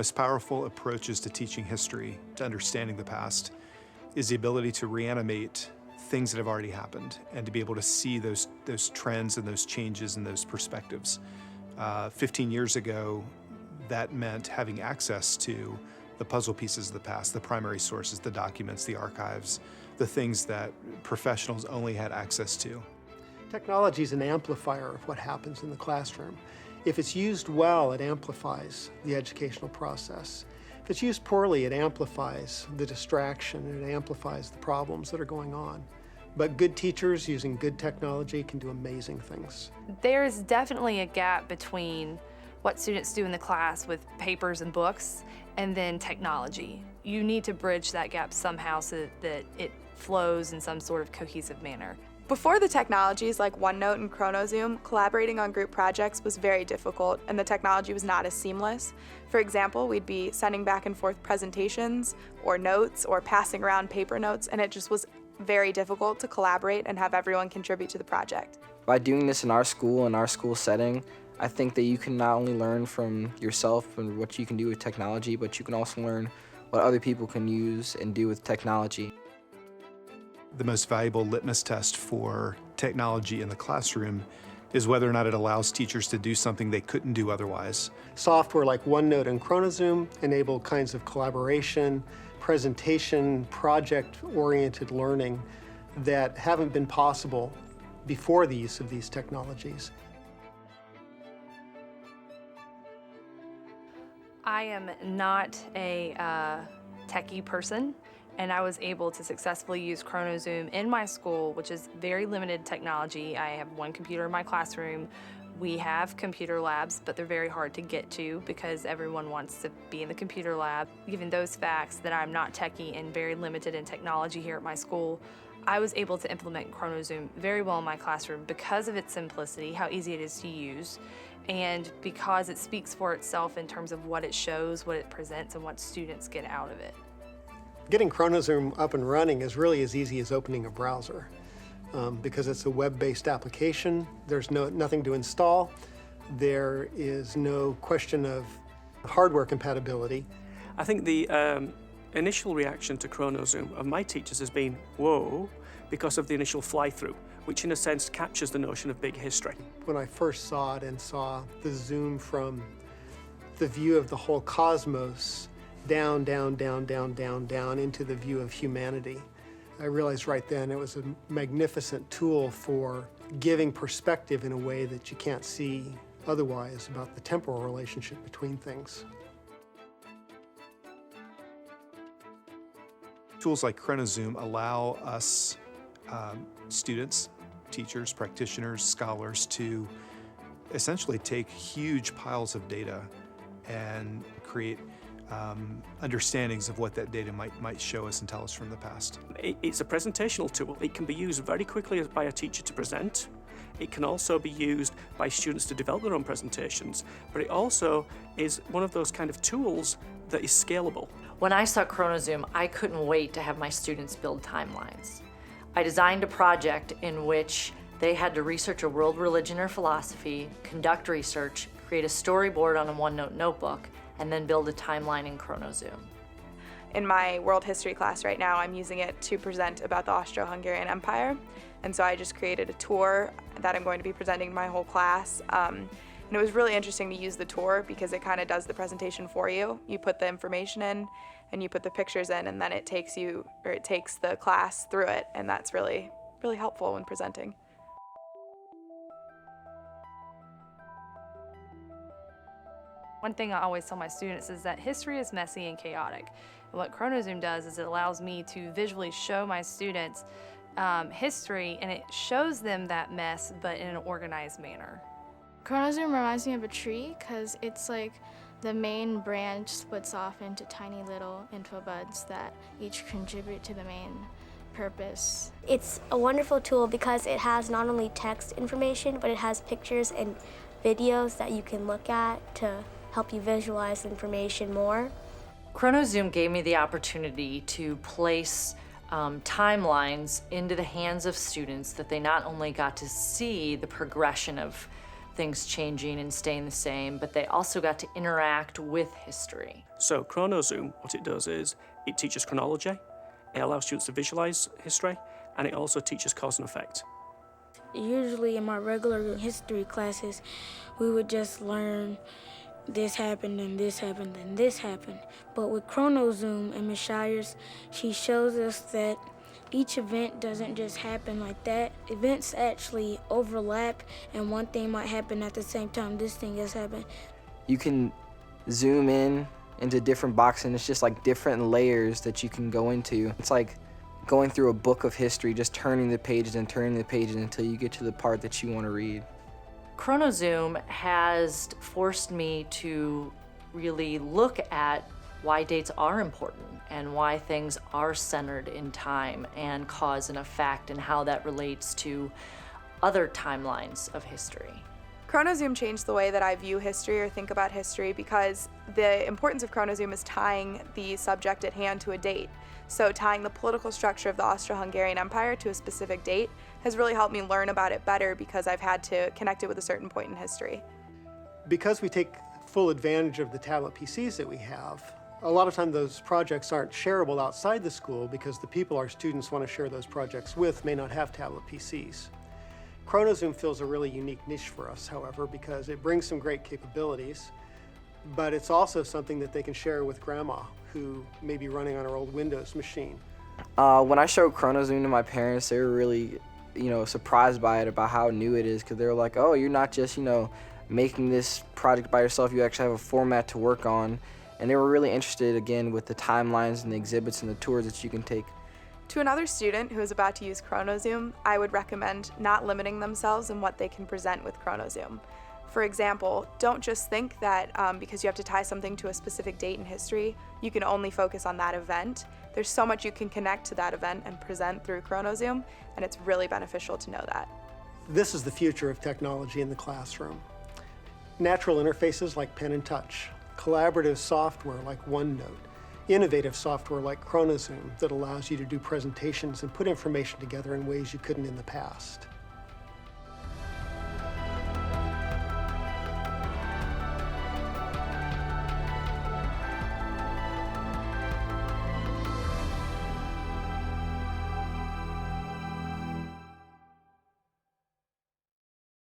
most powerful approaches to teaching history, to understanding the past, is the ability to reanimate things that have already happened and to be able to see those trends and those changes and those perspectives. 15 years ago, that meant having access to the puzzle pieces of the past, the primary sources, the documents, the archives, the things that professionals only had access to. Technology is an amplifier of what happens in the classroom. If it's used well, it amplifies the educational process. If it's used poorly, it amplifies the distraction and it amplifies the problems that are going on. But good teachers using good technology can do amazing things. There's definitely a gap between what students do in the class with papers and books and then technology. You need to bridge that gap somehow so that it flows in some sort of cohesive manner. Before the technologies like OneNote and ChronoZoom, collaborating on group projects was very difficult and the technology was not as seamless. For example, we'd be sending back and forth presentations or notes or passing around paper notes, and it just was very difficult to collaborate and have everyone contribute to the project. By doing this in our school setting, I think that you can not only learn from yourself and what you can do with technology, but you can also learn what other people can use and do with technology. The most valuable litmus test for technology in the classroom is whether or not it allows teachers to do something they couldn't do otherwise. Software like OneNote and ChronoZoom enable kinds of collaboration, presentation, project-oriented learning that haven't been possible before the use of these technologies. I am not a techie person, and I was able to successfully use ChronoZoom in my school, which is very limited technology. I have one computer in my classroom. We have computer labs, but they're very hard to get to because everyone wants to be in the computer lab. Given those facts that I'm not techie and very limited in technology here at my school, I was able to implement ChronoZoom very well in my classroom because of its simplicity, how easy it is to use, and because it speaks for itself in terms of what it shows, what it presents, and what students get out of it. Getting ChronoZoom up and running is really as easy as opening a browser. Because it's a web-based application, there's nothing to install. There is no question of hardware compatibility. I think the initial reaction to ChronoZoom of my teachers has been, whoa, because of the initial fly-through, which in a sense captures the notion of big history. When I first saw it and saw the zoom from the view of the whole cosmos down, down, down, down, down, down into the view of humanity, I realized right then it was a magnificent tool for giving perspective in a way that you can't see otherwise about the temporal relationship between things. Tools like ChronoZoom allow us, students, teachers, practitioners, scholars, to essentially take huge piles of data and create understandings of what that data might show us and tell us from the past. It's a presentational tool. It can be used very quickly by a teacher to present. It can also be used by students to develop their own presentations, but it also is one of those kind of tools that is scalable. When I saw ChronoZoom, I couldn't wait to have my students build timelines. I designed a project in which they had to research a world religion or philosophy, conduct research, create a storyboard on a OneNote notebook, and then build a timeline in ChronoZoom. In my world history class right now, I'm using it to present about the Austro-Hungarian Empire. And so I just created a tour that I'm going to be presenting to my whole class. And it was really interesting to use the tour because it kind of does the presentation for you. You put the information in and you put the pictures in, and then it takes the class through it. And that's really, really helpful when presenting. One thing I always tell my students is that history is messy and chaotic. And what ChronoZoom does is it allows me to visually show my students history, and it shows them that mess, but in an organized manner. ChronoZoom reminds me of a tree because it's like the main branch splits off into tiny little info buds that each contribute to the main purpose. It's a wonderful tool because it has not only text information, but it has pictures and videos that you can look at to help you visualize information more. ChronoZoom gave me the opportunity to place timelines into the hands of students that they not only got to see the progression of things changing and staying the same, but they also got to interact with history. So ChronoZoom, what it does is it teaches chronology, it allows students to visualize history, and it also teaches cause and effect. Usually in my regular history classes, we would just learn this happened and this happened and this happened. But with ChronoZoom and Ms. Shires, she shows us that each event doesn't just happen like that. Events actually overlap, and one thing might happen at the same time this thing has happened. You can zoom in into different boxes, and it's just like different layers that you can go into. It's like going through a book of history, just turning the pages and turning the pages until you get to the part that you want to read. ChronoZoom has forced me to really look at why dates are important and why things are centered in time and cause and effect and how that relates to other timelines of history. ChronoZoom changed the way that I view history or think about history because the importance of ChronoZoom is tying the subject at hand to a date. So tying the political structure of the Austro-Hungarian Empire to a specific date has really helped me learn about it better because I've had to connect it with a certain point in history. Because we take full advantage of the tablet PCs that we have, a lot of times those projects aren't shareable outside the school because the people our students want to share those projects with may not have tablet PCs. ChronoZoom fills a really unique niche for us, however, because it brings some great capabilities, but it's also something that they can share with grandma, who may be running on her old Windows machine. When I showed ChronoZoom to my parents, they were really, surprised by it, about how new it is, because they were like, oh, you're not just, making this project by yourself, you actually have a format to work on. And they were really interested, again, with the timelines and the exhibits and the tours that you can take. To another student who is about to use ChronoZoom, I would recommend not limiting themselves in what they can present with ChronoZoom. For example, don't just think that because you have to tie something to a specific date in history, you can only focus on that event. There's so much you can connect to that event and present through ChronoZoom, and it's really beneficial to know that. This is the future of technology in the classroom. Natural interfaces like pen and touch, collaborative software like OneNote, innovative software like ChronoZoom that allows you to do presentations and put information together in ways you couldn't in the past.